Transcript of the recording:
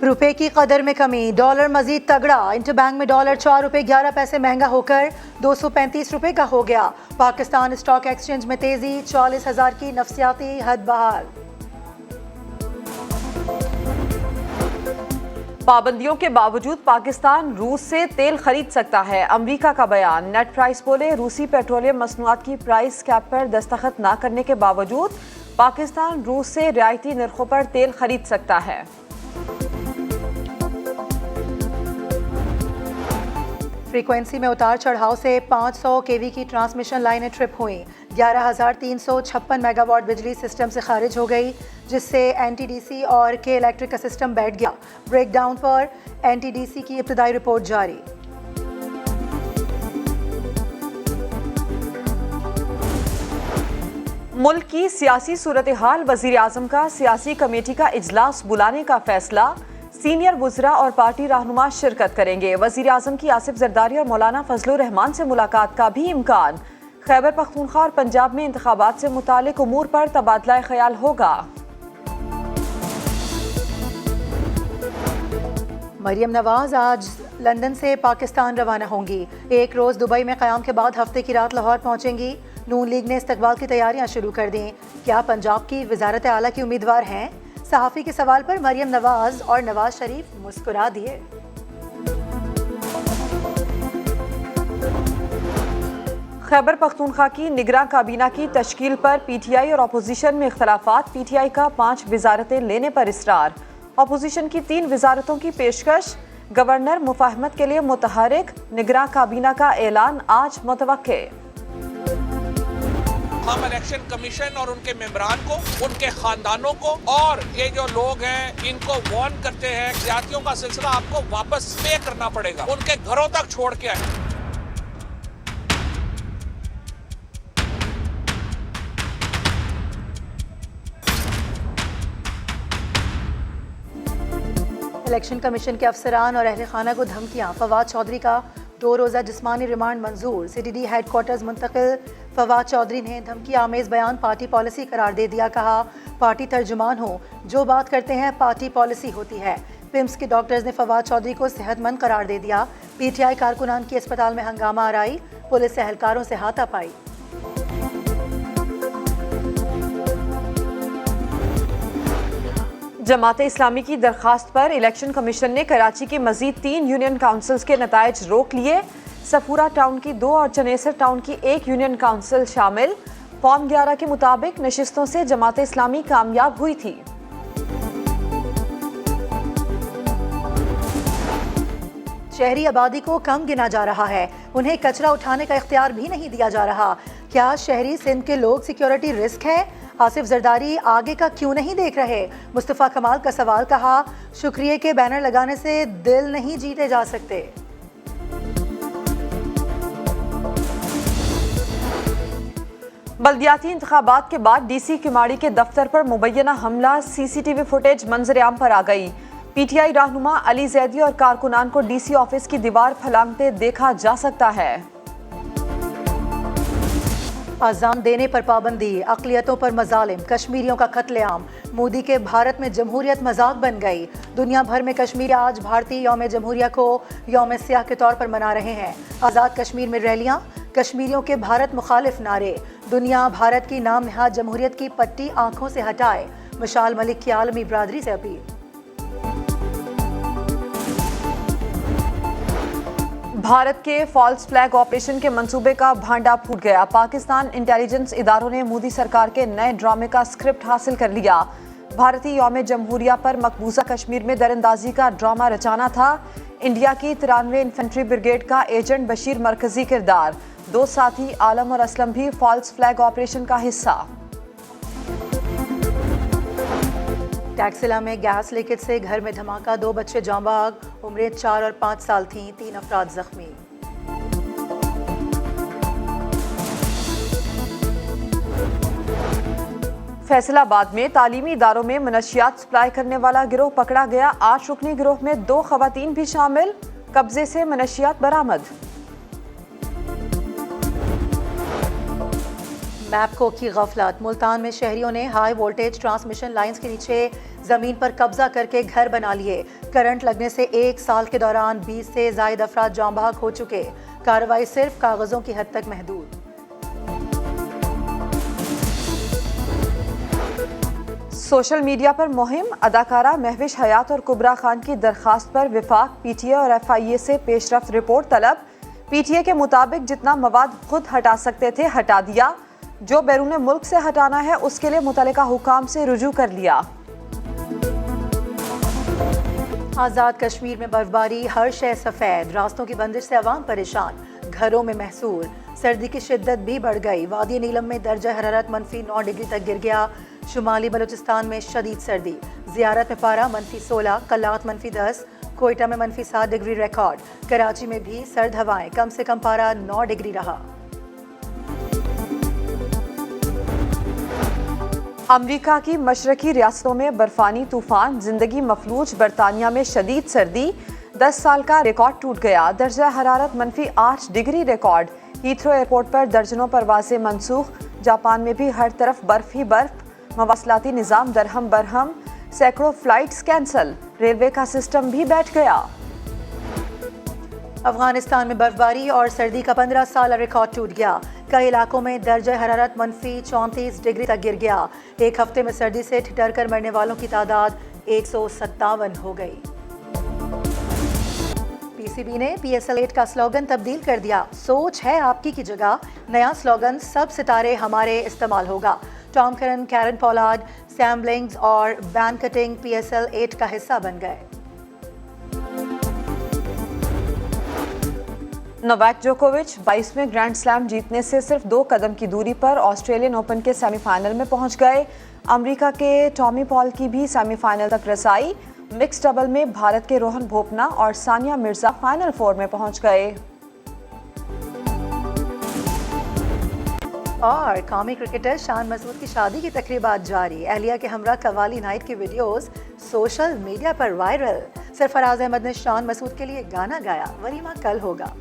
रुपए की कदर में कमी, डॉलर मजीद तगड़ा। इंटरबैंक में डॉलर 4 रुपए 11 पैसे महंगा होकर 235 रुपए का हो गया। पाकिस्तान स्टॉक एक्सचेंज में तेजी, 44,000 की नफसियाती हद बहाल। पाबंदियों के बावजूद पाकिस्तान रूस से तेल खरीद सकता है, अमेरिका का बयान। नेट प्राइस बोले, रूसी पेट्रोलियम मसनूआत की प्राइस कैप पर दस्तखत न करने के बावजूद पाकिस्तान रूस से रियायती नरखों पर तेल खरीद सकता है। फ्रीक्वेंसी में उतार चढ़ाव से 500 केवी की ट्रांसमिशन लाइनें ट्रिप हुई। 11,356 मेगावाट बिजली सिस्टम से खारिज हो गई, जिससे एनटीडीसी और के इलेक्ट्रिक का सिस्टम बैठ गया। ब्रेकडाउन पर एनटीडीसी की इब्तदाई रिपोर्ट जारी। मुल्क की सियासी सूरत हाल, वजीर आजम का सियासी कमेटी का इजलास बुलाने का फैसला। सीनियर वुज़रा और पार्टी रहनुमा शिरकत करेंगे। वजीर आजम की आसिफ जरदारी और मौलाना फजलुर रहमान से मुलाकात का भी इम्कान। खैबर पख्तूनख्वा और पंजाब में इंतखाबात से मुतालिक उमूर पर तबादला ख्याल होगा। मरियम नवाज आज लंदन से पाकिस्तान रवाना होंगी। एक रोज़ दुबई में क़याम के बाद हफ्ते की रात लाहौर पहुंचेंगी। नून लीग ने इस्तकबाल की तैयारियां शुरू कर दी। क्या पंजाब की वज़ारत आला की उम्मीदवार हैं? सहाफ़ी के सवाल पर मरियम नवाज और नवाज शरीफ मुस्कुरा दिए। खैबर पख्तूनख्वा की निगरां काबीना की तश्कील पर पीटीआई और अपोजिशन में इख्तलाफात। पीटीआई का 5 वजारतें लेने पर इसरार। अपोजिशन की 3 वजारतों की पेशकश। गवर्नर मुफाहमत के लिए मुतहरिक। निगरां काबीना का ऐलान आज मुतवक्के। हम इलेक्शन कमीशन और उनके मेंबरान को, उनके खानदानों को और ये जो लोग हैं इनको वार्न करते हैं, ज्यादतियों का सिलसिला आपको वापस पे करना पड़ेगा, उनके घरों तक छोड़ के आए। इलेक्शन कमीशन के अफसरान और अहल खाना को धमकियां। फवाद चौधरी का 2 रोज़ा जिस्मानी रिमांड मंजूर। सीटीडी हेडक्वार्टर्स मुंतकिल। फवाद चौधरी ने धमकी आमेज बयान पार्टी पॉलिसी करार दे दिया। कहा, पार्टी तर्जुमान हो, जो बात करते हैं पार्टी पॉलिसी होती है। पिम्स के डॉक्टर्स ने फवाद चौधरी को सेहतमंद करार दे दिया। पीटीआई कारकुनान की अस्पताल में हंगामा आराई, पुलिस एहलकारों से हाथापाई। जमात इस्लामी की दरखास्त पर इलेक्शन कमीशन ने कराची के मजीद 3 यूनियन काउंसिल्स के नताइज रोक लिए। सफूरा टाउन की 2 और चनेसर टाउन की 1 यूनियन काउंसिल शामिल। फॉर्म 11 के मुताबिक नशिस्तों से जमात इस्लामी कामयाब हुई थी। शहरी आबादी को कम गिना जा रहा है, उन्हें कचरा उठाने का इख्तियार भी नहीं दिया जा रहा। क्या शहरी सिंध के लोग सिक्योरिटी रिस्क है? आसिफ जरदारी आगे का क्यों नहीं देख रहे? मुस्तफ़ा कमाल का सवाल। कहा, शुक्रिया के बैनर लगाने से दिल नहीं जीते जा सकते। बल्दियाती इंतखाबात के बाद डीसी किमाड़ी के दफ्तर पर मुबैना हमला। सीसीटीवी फुटेज मंजर आम पर आ गई। पीटीआई रहनुमा अली जैदी और कारकुनान को डीसी ऑफिस की दीवार फलांगते देखा जा सकता है। अज़ान देने पर पाबंदी, अक़लियतों पर मज़ालिम, कश्मीरियों का कत्लेआम। मोदी के भारत में जमहूरियत मजाक बन गई। दुनिया भर में कश्मीर आज भारतीय यौम जमहूरिया को यौम सियाह के तौर पर मना रहे हैं। आज़ाद कश्मीर में रैलियां, कश्मीरियों के भारत मुखालिफ नारे। दुनिया भारत की नाम नहाद जमहूरियत की पट्टी आंखों से हटाए। मशाल मलिक की आलमी बरादरी से अपील। भारत के फॉल्स फ्लैग ऑपरेशन के मंसूबे का भांडा फूट गया। पाकिस्तान इंटेलिजेंस इदारों ने मोदी सरकार के नए ड्रामे का स्क्रिप्ट हासिल कर लिया। भारतीय यौम जमहूरिया पर मकबूजा कश्मीर में दरअंदाजी का ड्रामा रचाना था। इंडिया की 93 इन्फेंट्री ब्रिगेड का एजेंट बशीर मरकजी किरदार। 2 साथी आलम और असलम भी फॉल्स फ्लैग ऑपरेशन का हिस्सा। टैक्सिला में गैस लीकेज से घर में धमाका, 2 बच्चे जाँ बहक, उम्रें 4 और 5 साल थीं, 3 अफराद जख्मी। फैसलाबाद में तालीमी इदारों में मनशियात सप्लाई करने वाला गिरोह पकड़ा गया। 8 रुकनी गिरोह में 2 खवातीन भी शामिल। कब्जे से मनशियात बरामद। میپکو کی غفلت، ملتان میں شہریوں نے ہائی وولٹیج ٹرانسمیشن لائنز کے نیچے زمین پر قبضہ کر کے گھر بنا لیے۔ کرنٹ لگنے سے 1 سال کے دوران 20 سے زائد افراد جاں بحق ہو چکے۔ کارروائی صرف کاغذوں کی حد تک محدود۔ سوشل میڈیا پر مہم، اداکارہ مہوش حیات اور کبرا خان کی درخواست پر وفاق، پی ٹی اے اور ایف آئی اے سے پیش رفت رپورٹ طلب۔ پی ٹی اے کے مطابق جتنا مواد خود ہٹا سکتے تھے ہٹا دیا، جو بیرون ملک سے ہٹانا ہے اس کے لیے متعلقہ حکام سے رجوع کر لیا۔ آزاد کشمیر میں برفباری، ہر شے سفید، راستوں کی بندش سے عوام پریشان، گھروں میں محصور۔ سردی کی شدت بھی بڑھ گئی، وادی نیلم میں درجہ حرارت -9 ڈگری تک گر گیا۔ شمالی بلوچستان میں شدید سردی، زیارت میں پارہ -16، کلات -10، کوئٹہ میں -7 ڈگری ریکارڈ۔ کراچی میں بھی سرد ہوائیں، کم سے کم پارہ 9 ڈگری رہا۔ امریکہ کی مشرقی ریاستوں میں برفانی طوفان، زندگی مفلوج۔ برطانیہ میں شدید سردی، 10 سال کا ریکارڈ ٹوٹ گیا، درجہ حرارت -8 ڈگری ریکارڈ۔ ہیتھرو ایئرپورٹ پر درجنوں پروازیں منسوخ۔ جاپان میں بھی ہر طرف برف ہی برف، مواصلاتی نظام درہم برہم، سینکڑوں فلائٹس کینسل، ریلوے کا سسٹم بھی بیٹھ گیا۔ افغانستان میں برفباری اور سردی کا 15 سالہ ریکارڈ ٹوٹ گیا، کئی علاقوں میں درجہ حرارت -34 ڈگری تک گر گیا۔ ایک ہفتے میں سردی سے ٹھٹر کر مرنے والوں کی تعداد 157 ہو گئی۔ پی سی بی نے پی ایس ایل 8 کا سلوگن تبدیل کر دیا، سوچ ہے آپ کی جگہ، نیا سلوگن سب ستارے ہمارے استعمال ہوگا۔ ٹام کرن، کیرن پولارڈ، سیم بلنگز اور بین کٹنگ پی ایس ایل 8 کا حصہ بن گئے۔ نوواک جوکووچ 22ویں گرینڈ سلیم جیتنے سے صرف 2 قدم کی دوری پر آسٹریلین اوپن کے سیمی فائنل میں پہنچ گئے۔ امریکہ کے ٹامی پال کی بھی سیمی فائنل تک رسائی۔ مکس ڈبل میں بھارت کے روہن بھوپنا اور ثانیہ مرزا فائنل 4 میں پہنچ گئے۔ اور قومی کرکٹر شان مسعود کی شادی کی تقریبات جاری، اہلیہ کے ہمراہ قوالی نائٹ کی ویڈیوز سوشل میڈیا پر وائرل۔ سرفراز احمد نے شان مسعود کے لیے گانا گایا، ولیمہ کل ہوگا۔